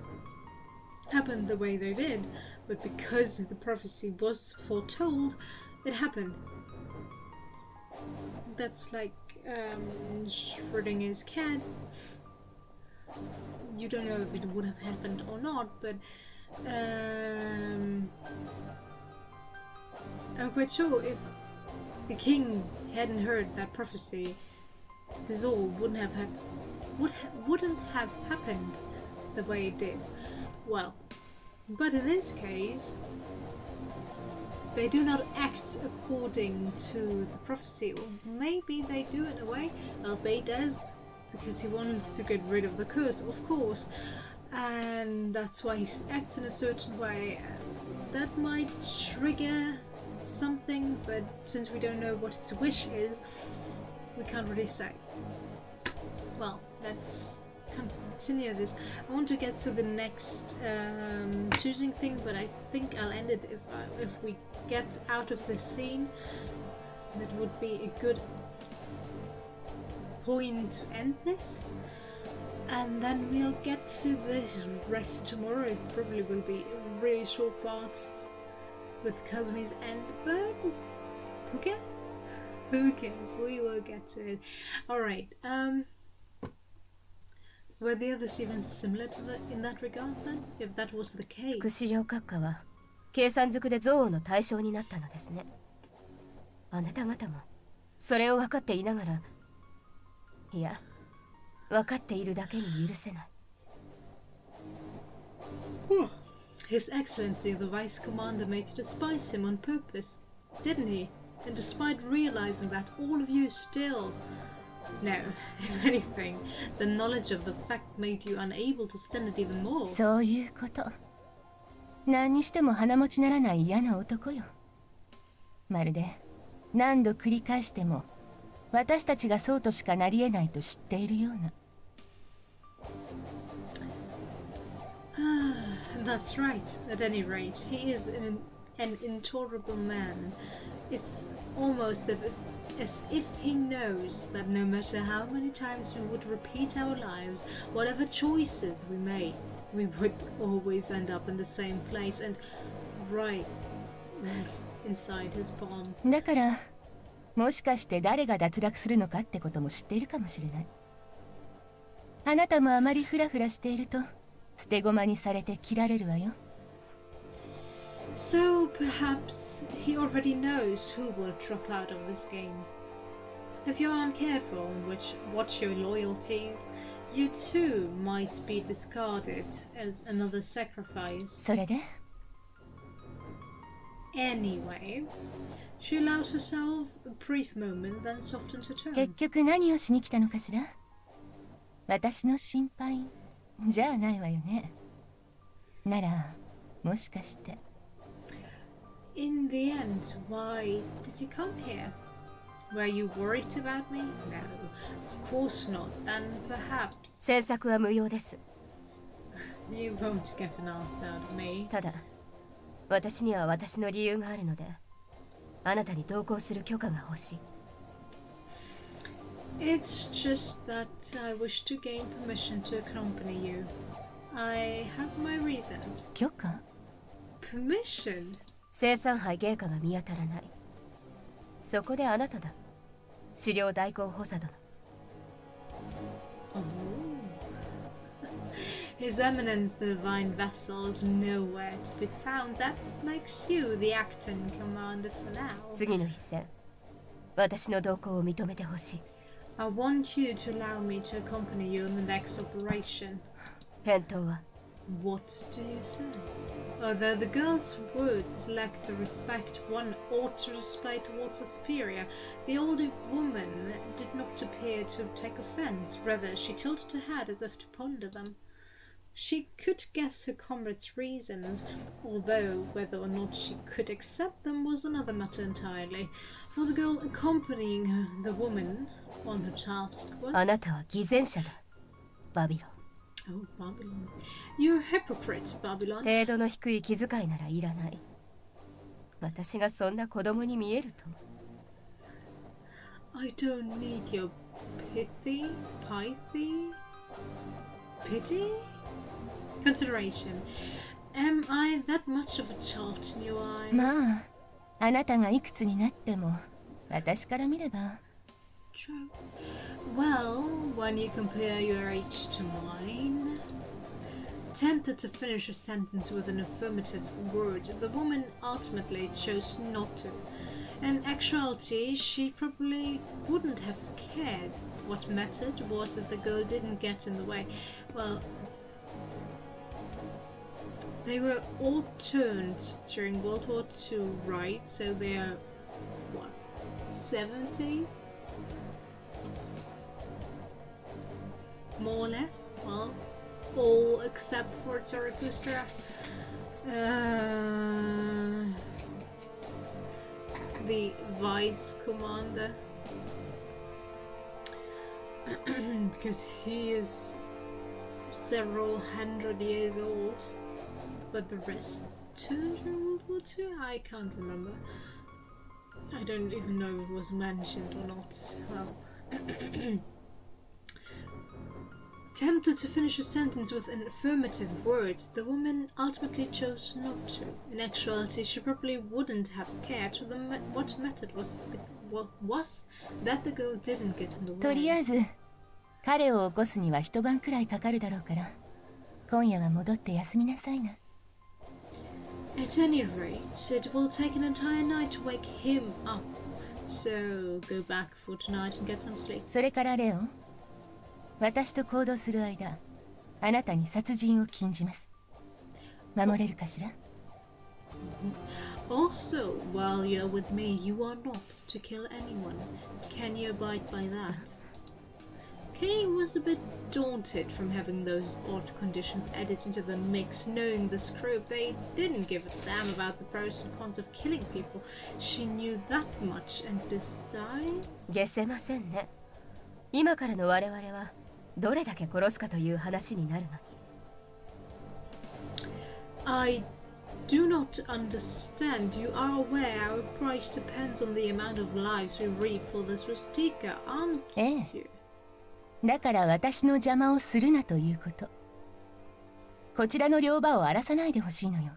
Speaker 1: happened the way they did. But because the prophecy was foretold, it happened. That's like Schrodinger's cat. You don't know if it would have happened or not, but I'm quite sure if the king hadn't heard that prophecy, this all wouldn't have happened the way it did. Well, but in this case, they do not act according to the prophecy. Or maybe they do in a way. Albeit does, because he wants to get rid of the curse, of course, and that's why he acts in a certain way. That might trigger something, but since we don't know what his wish is, we can't really say. Well, let's continue this. I want to get to the next choosing thing, but I think I'll end it if we get out of this scene. That would be a good point to end this, and then we'll get to the rest tomorrow. It probably will be a really short part with Kasumi's end, but who cares? Who cares? We will get to it. Alright, were the others even similar to that in that regard then? If that was the case.
Speaker 4: 副資料閣下は計算づくで憎悪の対象になったのですね。あなた方もそれを分かっていながら、いや、分かっているだけに許せない。
Speaker 1: His Excellency the Vice Commander made to despise him on purpose, didn't he? And despite realizing that all of you still... No, if anything, the knowledge of the fact made you unable to stand it even more.
Speaker 2: そういうこと。何にしても鼻持ちならない嫌な男よ。まるで何度繰り返しても私たちがそうとしかなり得ないと知っているような。
Speaker 1: That's right. At any rate, he is an intolerable man. It's almost as if he knows that no matter how many times we would repeat our lives, whatever choices we made, we would always end up in the same place and right inside his palm.
Speaker 2: だからもしかして誰が脱落するのかってことも知っているかもしれない。あなたもあまりフラフラしていると捨て駒にされて切られるわよ。
Speaker 1: So perhaps he already knows who will drop out of this game. If you aren't careful and watch your loyalties, you too might be discarded as another sacrifice.
Speaker 2: それで
Speaker 1: Anyway, she allows herself a brief moment, then softens her tone.
Speaker 2: 結局何をしに来たのかしら。私の心配じゃないわよね。ならもしかして。
Speaker 1: In the end, why did you come here? Were you worried about me? No, of course not. Then perhaps
Speaker 4: 詮索は無用です。
Speaker 1: you won't get an answer out of me.
Speaker 4: ただ、私には私の理由があるので、あなたに同行する許可が欲しい。
Speaker 1: It's just that I wish to gain permission to accompany you. I have my reasons.
Speaker 2: 許可
Speaker 1: Permission?
Speaker 4: 生産杯芸家が見当たらない。そこであなただ。狩猟代行補佐殿。
Speaker 1: Oh. His Eminence, the divine vessel, is nowhere to be found. That makes you the acting commander for now.
Speaker 4: 次の一戦、私の同行を認めてほしい。
Speaker 1: I want you to allow me to accompany you in the next operation.
Speaker 4: 返答は
Speaker 1: What do you say? Although the girl's words lacked the respect one ought to display towards a superior, the older woman did not appear to take offense. Rather, she tilted her head as if to ponder them. She could guess her comrade's reasons, although whether or not she could accept them was another matter entirely. For the girl accompanying the woman on her task was...
Speaker 4: あなたは偽善者だ、バビロン。
Speaker 1: Oh, Babylon. You're a hypocrite, Babylon.
Speaker 4: 程度の低い気遣いならいらない。私がそんな子供に見えると。
Speaker 1: I don't need your pity? Consideration. Am I that much of a child in your eyes?
Speaker 2: まあ、あなたがいくつになっても私から見れば。
Speaker 1: True. Well, when you compare your age to mine... Tempted to finish a sentence with an affirmative word, the woman ultimately chose not to. In actuality, she probably wouldn't have cared. What mattered was that the girl didn't get in the way. Well, they were all turned during World War II, right? So they're, what, 70? More or less? Well, all except for Zarathustra. The vice commander. Because he is several hundred years old. But the rest turned in World War II? I can't remember. I don't even know if it was mentioned or not. Well... Tempted to finish a sentence with an affirmative word, the woman ultimately chose not to. In actuality, she probably wouldn't have cared. What mattered was that the girl didn't get in the way.
Speaker 2: とりあえず彼を起こすには一晩くらいかかるだろうから、今夜は戻って休みなさいな。
Speaker 1: At any rate, it will take an entire night to wake him up. So go back for tonight and get some sleep.
Speaker 2: それからレオン、私と行動する間、あなたに殺人を禁じます。守れるかしら？
Speaker 1: Also, while you're with me, you are not to kill anyone. Can you abide by that? Kay was a bit daunted from having those odd conditions added into the mix, knowing this group, they didn't give a damn about the pros and cons of killing people. She knew that much, and besides...
Speaker 4: 消せませんね。今からの我々はどれだけ殺すかという話になるのに。
Speaker 1: I do not understand. You are aware our price depends on the amount of lives we reap for this Rustica, aren't you?
Speaker 2: だから私の邪魔をするなということ。こちらの両場を荒らさないでほしいのよ。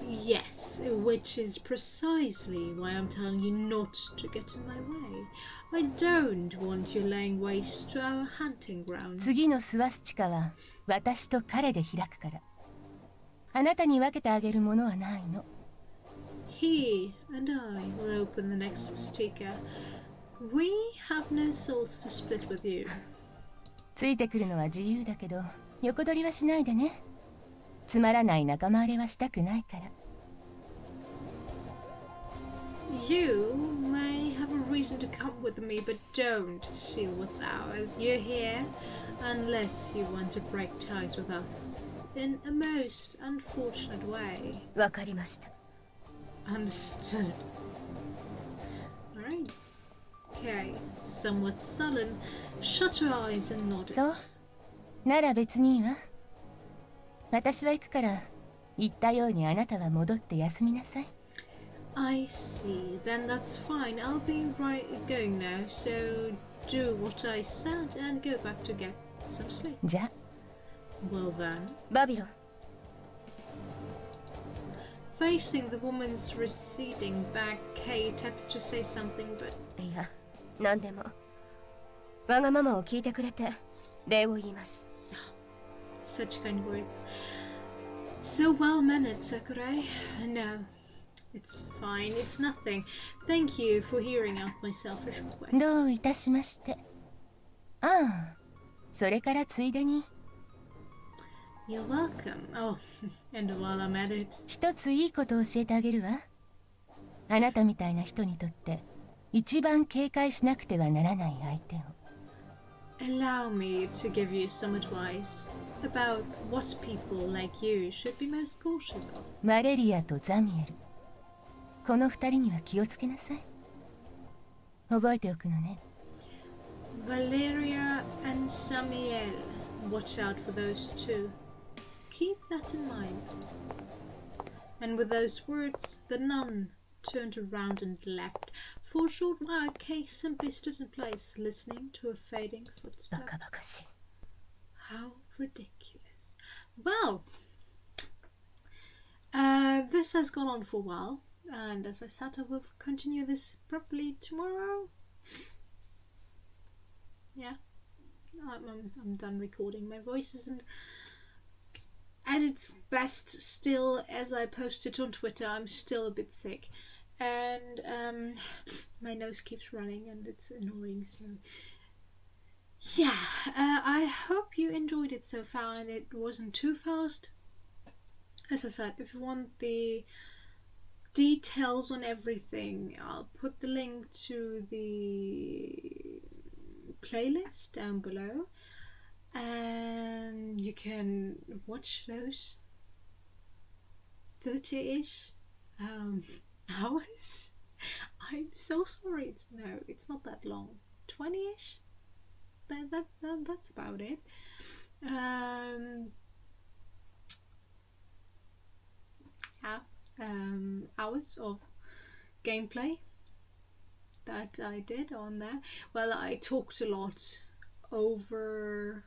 Speaker 1: Yes, which is precisely why I'm telling you not to get in my way. I don't want you laying waste to our hunting grounds.
Speaker 2: 次のスワスチカは私と彼で開くから。あなたに分けてあげるものはないの。
Speaker 1: He and I will open the next Rustica. We have no souls to split with you.
Speaker 2: ついてくるのは自由だけど、横取りはしないでね。つまらない仲間割れはしたくないから。
Speaker 1: You may have a reason to come with me, but don't steal what's ours. You're here unless you want to break ties with us in a most unfortunate way.
Speaker 4: わかりました。
Speaker 1: Understood. Alright. Okay. Somewhat sullen, shut her eyes and nodded.
Speaker 2: そう。なら別にいいわ。私は行くから、言ったようにあなたは戻って休みなさい。
Speaker 1: I see. Then that's fine. I'll be going now. So do what I said and go back to get some sleep.
Speaker 2: じゃあ。
Speaker 1: Well then.
Speaker 4: バビロン。
Speaker 1: Facing the woman's receding back, Kay attempted to say something, but
Speaker 4: いや、何でも。わがままを聞いてくれて礼を言います。
Speaker 1: Such kind words. So well mannered, Sakurai. No, it's fine. It's nothing. Thank you for hearing out my selfish request.
Speaker 2: どういたしまして。ああ、それからついでに。
Speaker 1: You're welcome. Oh, and while I'm at it.
Speaker 2: 一ついいことを教えてあげるわ。あなたみたいな人にとって一番警戒しなくてはならない相手を。
Speaker 1: Allow me to give you some advice about what people like you should be most cautious of.
Speaker 2: マレリアとザミエル。この二人には気をつけなさい。覚えておくのね。
Speaker 1: Valeria and Samiel. Watch out for those two. Keep that in mind. And with those words, the nun turned around and left. For a short while, Kay simply stood in place, listening to her fading
Speaker 2: バカ
Speaker 1: footsteps.
Speaker 2: バカしい。
Speaker 1: How ridiculous. Well, this has gone on for a while, and as I said, I will continue this probably tomorrow. Yeah, I'm done recording. My voice isn't at its best still. As I posted on Twitter, I'm still a bit sick, and my nose keeps running, and it's annoying. So yeah, I hope you enjoyed it so far, and it wasn't too fast. As I said, if you want the details on everything, I'll put the link to the playlist down below, and you can watch those 30-ish hours. I'm so sorry. It's not that long. 20-ish. That's about it. Hours of gameplay that I did on there. Well, I talked a lot over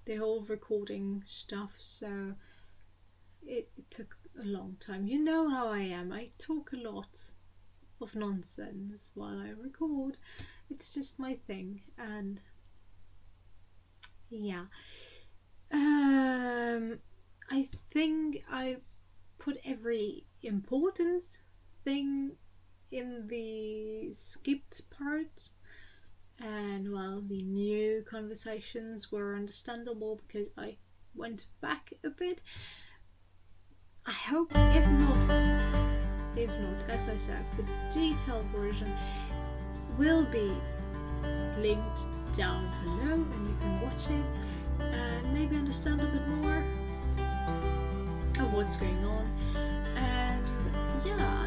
Speaker 1: the whole recording stuff, so it took a long time. You know how I am. I talk a lot of nonsense while I record. It's just my thing, and yeah. I think I put every important thing in the skipped part, and well, the new conversations were understandable because I went back a bit. I hope, if not, as I said, the detailed version will be linked down below, and you can watch it and maybe understand a bit more of what's going on. And yeah,